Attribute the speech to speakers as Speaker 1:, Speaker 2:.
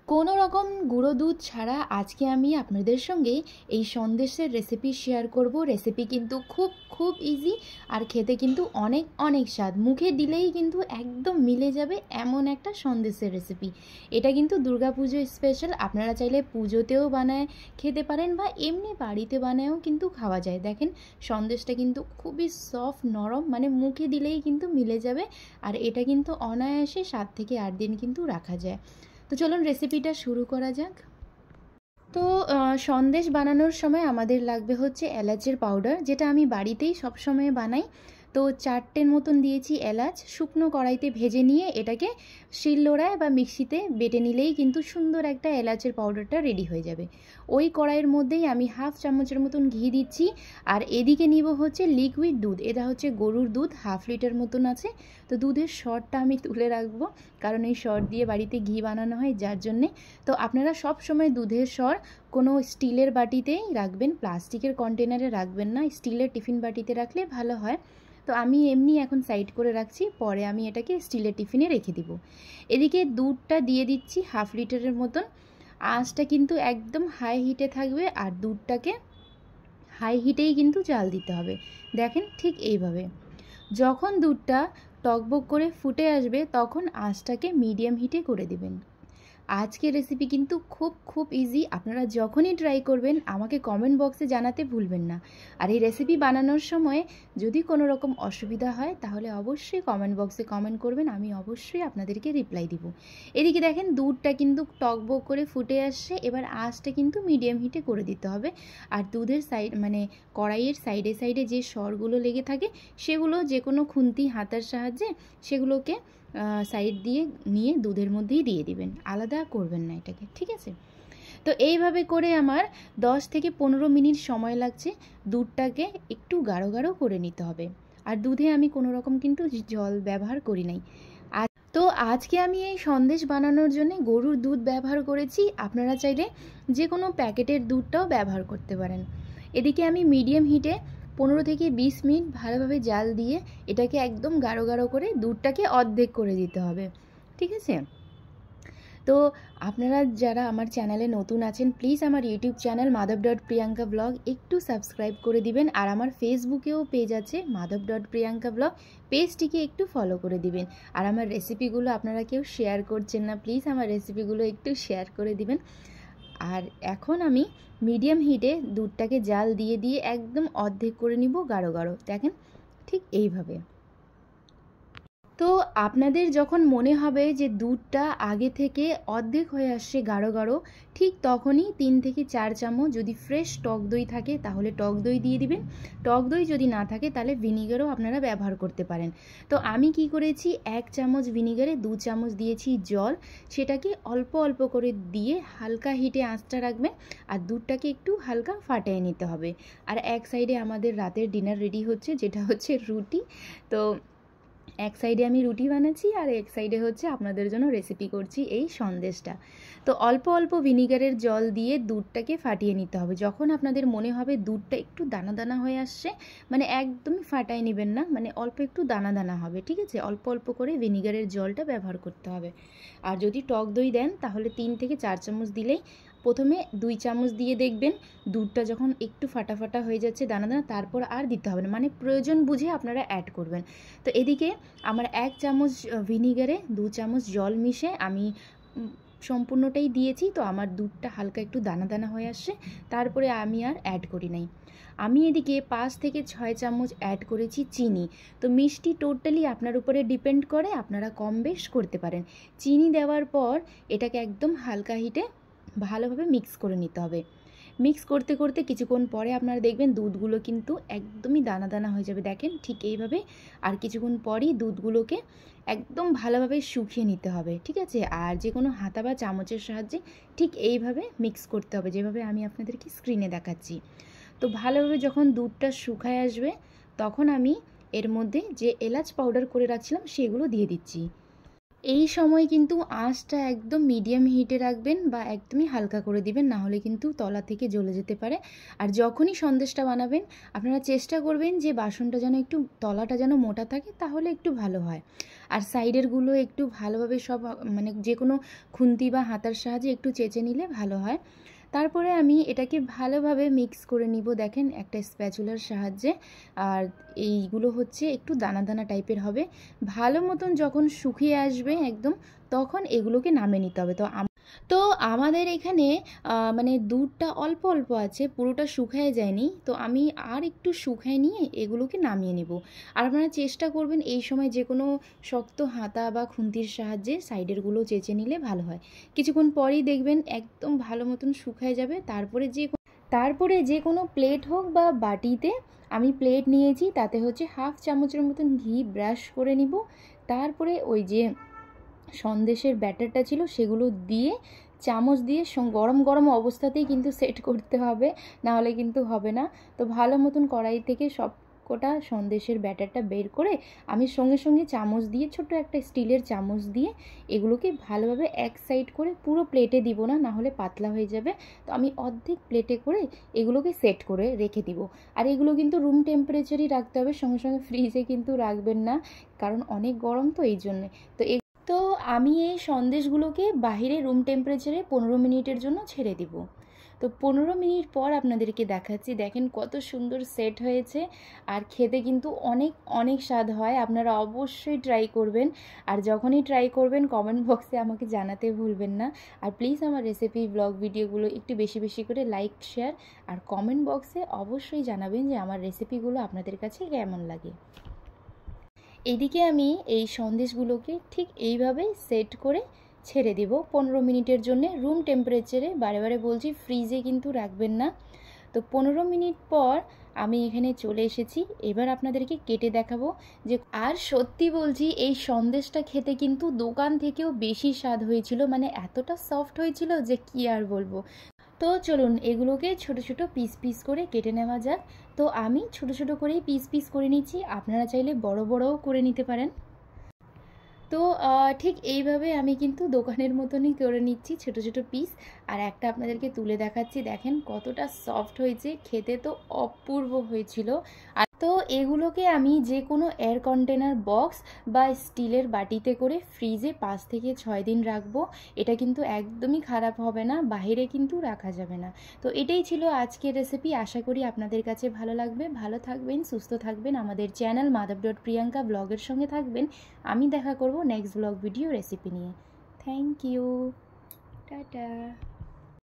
Speaker 1: কোনো রকম গুঁড়ো দুধ ছাড়া আজকে আমি আপনাদের সঙ্গে এই সন্দেশের রেসিপি শেয়ার করব। রেসিপি কিন্তু খুব ইজি আর খেতে কিন্তু অনেক অনেক স্বাদ, মুখে দিলেই কিন্তু একদম মিলে যাবে এমন একটা সন্দেশের রেসিপি। এটা কিন্তু দুর্গাপুজো স্পেশাল, আপনারা চাইলে পুজোতেও বানায় খেতে পারেন বা এমনি বাড়িতে বানায়ও কিন্তু খাওয়া যায়। দেখেন সন্দেশটা কিন্তু খুবই সফট নরম, মানে মুখে দিলেই কিন্তু মিলে যাবে। আর এটা কিন্তু অনায়াসে 7 থেকে 8 দিন কিন্তু রাখা যায়। তো চলুন রেসিপিটা শুরু করা যাক। তো সন্দেশ বানানোর সময় আমাদের লাগবে হচ্ছে এলাচের পাউডার, যেটা আমি বাড়িতেই সবসময় বানাই। তো 4টের মতন দিয়েছি এলাচ, শুকনো কড়াইতে ভেজে নিয়ে এটাকে শিলনোড়ায় বা মিক্সিতে বেটে নিলেই কিন্তু সুন্দর একটা এলাচের পাউডারটা রেডি হয়ে যাবে। ওই কড়াইয়ের মধ্যেই আমি 1/2 চামচের মতন ঘি দিচ্ছি। আর এদিকে নিব হচ্ছে লিকুইড দুধ, এটা হচ্ছে গরুর দুধ, 1/2 লিটার মতন আছে। তো দুধের সরটা আমি তুলে রাখবো, কারণ এই সর দিয়ে বাড়িতে ঘি বানানো হয় যার জন্যে। তো আপনারা সব সময় দুধের সর কোনো স্টিলের বাটিতেই রাখবেন, প্লাস্টিকের কন্টেনারে রাখবেন না, স্টিলের টিফিন বাটিতে রাখলে ভালো হয়। তো আমি এমনি এখন সাইড করে রাখছি, পরে আমি এটাকে স্টিলের টিফিনে রেখে দিব। এদিকে দুধটা দিয়ে দিচ্ছি 1/2 লিটারের মতন। আঁচটা কিন্তু একদম হাই হিটে থাকবে, আর দুধটাকে হাই হিটেই কিন্তু জাল দিতে হবে। দেখেন ঠিক এইভাবে। যখন দুধটা টকবক করে ফুটে আসবে তখন আঁচটাকে মিডিয়াম হিটে করে দিবেন। আজকের রেসিপি কিন্তু খুব ইজি, আপনারা যখনই ট্রাই করবেন আমাকে কমেন্ট বক্সে জানাতে ভুলবেন না। আর এই রেসিপি বানানোর সময় যদি কোনো রকম অসুবিধা হয় তাহলে অবশ্যই কমেন্ট বক্সে কমেন্ট করবেন, আমি অবশ্যই আপনাদেরকে রিপ্লাই দিব। এদিকে দেখেন দুধটা কিন্তু টকবক করে ফুটে আসছে, এবার আঁচটা কিন্তু মিডিয়াম হিটে করে দিতে হবে। আর দুধের সাইড মানে কড়াইয়ের সাইডে সাইডে যে সরগুলো লেগে থাকে সেগুলো যে কোনো খুন্তি হাতার সাহায্যে সেগুলোকে সাইড দিয়ে নিয়ে দুধের মধ্যেই দিয়ে দিবেন, আলাদা করবেন না এটাকে, ঠিক আছে? তো এইভাবে করে আমার 10 থেকে 15 মিনিট সময় লাগছে। দুধটাকে একটু গাঢ় গাঢ় করে নিতে হবে। আর দুধে আমি কোনো রকম কিন্তু জল ব্যবহার করি নাই। আর তো আজকে আমি এই সন্দেশ বানানোর জন্য গরুর দুধ ব্যবহার করেছি, আপনারা চাইলে যে কোনো প্যাকেটের দুধটাও ব্যবহার করতে পারেন। এদিকে আমি মিডিয়াম হিটে 15 থেকে 20 মিনিট ভালোভাবে জাল দিয়ে এটাকে একদম গাঢ় গাঢ় করে দুধটাকে অর্ধেক করে দিতে হবে, ঠিক আছে? তো আপনারা যারা আমার চ্যানেলে নতুন আছেন প্লিজ আমার ইউটিউব চ্যানেল madhav.priyanka vlog একটু সাবস্ক্রাইব করে দিবেন। আর আমার ফেসবুকেও পেজ আছে madhav.priyanka vlog, পেজটিকে একটু ফলো করে দিবেন। আর আমার রেসিপিগুলো আপনারা কেউ শেয়ার করছেন না, প্লিজ আমার রেসিপিগুলো একটু শেয়ার করে দিবেন। আর এখন আমি মিডিয়াম হিটে দুধটাকে জাল দিয়ে দিয়ে একদম অর্ধেক করে নিব গাঢ় গাঢ়, দেখেন ঠিক এইভাবে। তো আপনাদের যখন মনে হবে যে দুধটা আগে থেকে অর্ধেক হয়ে আসছে গাঢ় গাঢ়, ঠিক তখনই 3 থেকে 4 চামচ যদি ফ্রেশ টক দই থাকে তাহলে টক দই দিয়ে দিবেন। টক দই যদি না থাকে তাহলে ভিনিগারও আপনারা ব্যবহার করতে পারেন। তো আমি কি করেছি, 1 চামচ ভিনিগারে 2 চামচ দিয়েছি জল, সেটাকে অল্প অল্প করে দিয়ে হালকা হিটে আঁচটা রাখবেন। আর দুধটাকে একটু হালকা ফাটিয়ে নিতে হবে। আর এক সাইডে আমাদের রাতের ডিনার রেডি হচ্ছে, যেটা হচ্ছে রুটি। তো এক সাইডে আমি রুটি বানাচ্ছি আর এক সাইডে হচ্ছে আপনাদের জন্য রেসিপি করছি এই সন্দেশটা। তো অল্প অল্প ভিনিগারের জল দিয়ে দুধটাকে ফাটিয়ে নিতে হবে। যখন আপনাদের মনে হবে দুধটা একটু দানা দানা হয়ে আসছে, মানে একদমই ফাটায় নেবেন না, মানে অল্প একটু দানা দানা হবে, ঠিক আছে? অল্প অল্প করে ভিনিগারের জলটা ব্যবহার করতে হবে। আর যদি টক দই দেন তাহলে 3 থেকে 4 চামচ দিলেই, প্রথমে 2 চামচ দিয়ে দেখবেন দুধটা যখন একটু ফাটা ফাটা হয়ে যাচ্ছে দানা দানা, তারপর আর দিতে হবে না, মানে প্রয়োজন বুঝে আপনারা অ্যাড করবেন। তো এদিকে আমার 1 চামচ ভিনিগারে 2 চামচ জল মিশে আমি সম্পূর্ণটাই দিয়েছি। তো আমার দুধটা হালকা একটু দানা দানা হয়ে আসছে, তারপরে আমি আর অ্যাড করি নাই। আমি এদিকে 5 থেকে 6 চামচ অ্যাড করেছি চিনি। তো মিষ্টি টোটালি আপনার উপরে ডিপেন্ড করে, আপনারা কম বেশ করতে পারেন। চিনি দেওয়ার পর এটাকে একদম হালকা হিটে ভালোভাবে মিক্স করে নিতে হবে। মিক্স করতে করতে কিছুক্ষণ পরে আপনারা দেখবেন দুধগুলো কিন্তু একদমই দানা দানা হয়ে যাবে, দেখেন ঠিক এইভাবে। আর কিছুক্ষণ পরই দুধগুলোকে একদম ভালোভাবে শুকিয়ে নিতে হবে, ঠিক আছে? আর যে কোনো হাতা বা চামচের সাহায্যে ঠিক এইভাবে মিক্স করতে হবে, যেভাবে আমি আপনাদেরকে স্ক্রিনে দেখাচ্ছি। তো ভালোভাবে যখন দুধটা শুকায় আসবে তখন আমি এর মধ্যে যে এলাচ পাউডার করে রাখছিলাম সেগুলো দিয়ে দিচ্ছি। এই সময় কিন্তু আঁচটা একদম মিডিয়াম হিটে রাখবেন বা একদমই হালকা করে দিবেন, না হলে কিন্তু তলা থেকে জ্বলে যেতে পারে। আর যখনই সন্দেশটা বানাবেন আপনারা চেষ্টা করবেন যে বাসনটা যেন একটু তলাটা যেন মোটা থাকে, তাহলে একটু ভালো হয়। আর সাইডেরগুলো একটু ভালোভাবে সব মানে যে কোনো খুন্তি বা হাতার সাহায্যে একটু চেঁচে নিলে ভালো হয়। তারপরে আমি এটাকে ভালোভাবে মিক্স করে নিব, দেখেন একটা স্প্যাচুলার সাহায্যে। আর এইগুলো হচ্ছে একটু দানা দানা টাইপের হবে। ভালো মতন যখন শুকিয়ে আসবে একদম, তখন এগুলোকে নামিয়ে নিতে হবে। তো আমাদের এখানে মানে দুধটা অল্প অল্প আছে, পুরোটা শুকায় যায়নি। তো আমি আর একটু শুকায় নিয়ে এগুলোকে নামিয়ে নেব। আর আপনারা চেষ্টা করবেন এই সময় যে কোনো শক্ত হাতা বা খুন্তির সাহায্যে সাইডেরগুলো চেঁচে নিলে ভালো হয়। কিছুক্ষণ পরেই দেখবেন একদম ভালো মতন শুকায় যাবে। তারপরে যে কোনো প্লেট হোক বা বাটিতে, আমি প্লেট নিয়েছি, তাতে হচ্ছে 1/2 চামচের মতন ঘি ব্রাশ করে নিব। তারপরে ওই যে সন্দেশের ব্যাটারটা ছিল সেগুলো দিয়ে চামচ দিয়ে গরম গরম অবস্থাতেই কিন্তু সেট করতে হবে, না হলে কিন্তু হবে না। তো ভালো মতন কড়াই থেকে সব কোটা সন্দেশের ব্যাটারটা বের করে আমি সঙ্গে সঙ্গে চামচ দিয়ে, ছোট একটা স্টিলের চামচ দিয়ে এগুলোকে ভালোভাবে এক সাইড করে, পুরো প্লেটে দিব না, না হলে পাতলা হয়ে যাবে। তো আমি অর্ধেক প্লেটে করে এগুলোকে সেট করে রেখে দিব। আর এগুলো কিন্তু রুম টেম্পারেচারই রাখতে হবে, সঙ্গে সঙ্গে ফ্রিজে কিন্তু রাখবেন না, কারণ অনেক গরম তো এই জন্যে। তো আমি এই সন্দেশগুলোকে বাহিরে রুম টেম্পারেচারে 15 মিনিটের জন্য ছেড়ে দিব। তো 15 মিনিট পর আপনাদেরকে দেখাচ্ছি, দেখেন কত সুন্দর সেট হয়েছে। আর খেতে কিন্তু অনেক অনেক স্বাদ হয়, আপনারা অবশ্যই ট্রাই করবেন। আর যখনই ট্রাই করবেন কমেন্ট বক্সে আমাকে জানাতে ভুলবেন না। আর প্লিজ আমার রেসিপি ব্লগ ভিডিওগুলো একটু বেশি বেশি করে লাইক, শেয়ার আর কমেন্ট বক্সে অবশ্যই জানাবেন যে আমার রেসিপিগুলো আপনাদের কাছে কেমন লাগে। এদিকে আমি এই সন্দেশগুলোকে ঠিক এইভাবে সেট করে ছেড়ে দেব 15 মিনিটের জন্য রুম টেম্পারেচারে। বারে বারে বলছি ফ্রিজে কিন্তু রাখবেন না। তো 15 মিনিট পর আমি এখানে চলে এসেছি। এবার আপনাদেরকে কেটে দেখাবো যে, আর সত্যি বলছি এই সন্দেশটা খেতে কিন্তু দোকান থেকেও বেশি স্বাদ হয়েছিল, মানে এতটা সফট হয়েছিল যে কি আর বলবো। তো চলুন এগুলোকে ছোট ছোট পিস পিস করে কেটে নেওয়া যাক। তো আমি ছোট ছোট করেই পিস পিস করে নিচ্ছি, আপনারা চাইলে বড় বড়ও করে নিতে পারেন। তো ঠিক এইভাবে আমি কিন্তু দোকানের মতনই করে নিচ্ছি ছোট ছোট পিস। আর একটা আপনাদেরকে তুলে দেখাচ্ছি, দেখেন কতটা সফট হয়েছে, খেতে তো অপূর্ব হয়েছিল। আর তো এগুলোকে আমি যে কোনো এয়ার কন্টেনার বক্স বা স্টিলের বাটিতে করে ফ্রিজে 5 থেকে 6 দিন রাখবো। এটা কিন্তু একদমই খারাপ হবে না, বাইরে কিন্তু রাখা যাবে না। তো এটাই ছিল আজকের রেসিপি। আশা করি আপনাদের কাছে ভালো লাগবে। ভালো থাকবেন, সুস্থ থাকবেন, আমাদের চ্যানেল madhav.priyanka ব্লগের সঙ্গে থাকবেন। আমি দেখা করব নেক্সট ব্লগ ভিডিও রেসিপি নিয়ে। Thank you, tata.